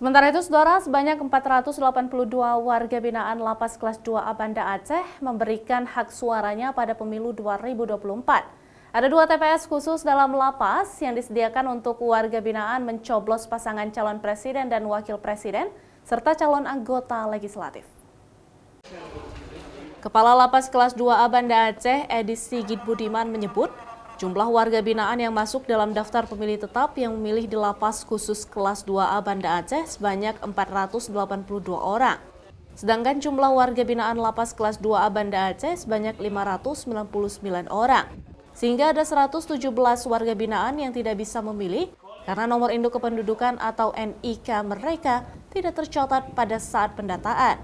Sementara itu, saudara, sebanyak 482 warga binaan Lapas Kelas 2A Banda Aceh memberikan hak suaranya pada pemilu 2024. Ada 2 TPS khusus dalam lapas yang disediakan untuk warga binaan mencoblos pasangan calon presiden dan wakil presiden, serta calon anggota legislatif. Kepala Lapas Kelas 2A Banda Aceh, Edi Sigit Budiman menyebut, jumlah warga binaan yang masuk dalam daftar pemilih tetap yang memilih di Lapas Khusus Kelas 2A Banda Aceh sebanyak 482 orang. Sedangkan jumlah warga binaan Lapas Kelas 2A Banda Aceh sebanyak 599 orang. Sehingga ada 117 warga binaan yang tidak bisa memilih karena nomor induk kependudukan atau NIK mereka tidak tercatat pada saat pendataan.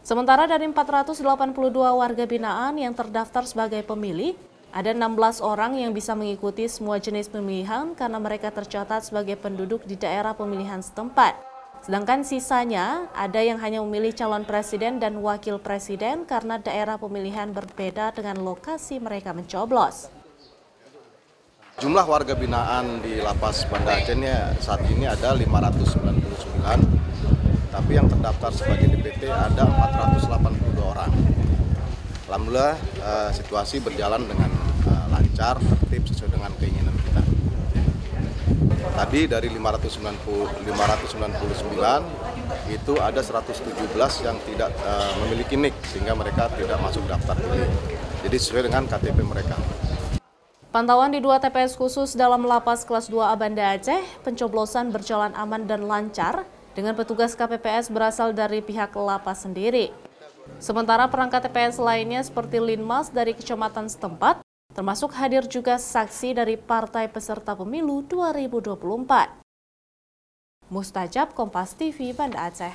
Sementara dari 482 warga binaan yang terdaftar sebagai pemilih, ada 16 orang yang bisa mengikuti semua jenis pemilihan karena mereka tercatat sebagai penduduk di daerah pemilihan setempat. Sedangkan sisanya ada yang hanya memilih calon presiden dan wakil presiden karena daerah pemilihan berbeda dengan lokasi mereka mencoblos. Jumlah warga binaan di Lapas Banda Aceh saat ini ada 599, tapi yang terdaftar sebagai DPT ada 482 orang. Alhamdulillah situasi berjalan dengan lancar, tertib sesuai dengan keinginan kita. Tadi dari 599 itu ada 117 yang tidak memiliki NIK sehingga mereka tidak masuk daftar pemilih. Jadi sesuai dengan KTP mereka. Pantauan di 2 TPS khusus dalam Lapas Kelas 2A Banda Aceh, pencoblosan berjalan aman dan lancar dengan petugas KPPS berasal dari pihak lapas sendiri. Sementara perangkat TPS lainnya seperti Linmas dari kecamatan setempat, termasuk hadir juga saksi dari partai peserta pemilu 2024. Mustajab, Kompas TV, Banda Aceh.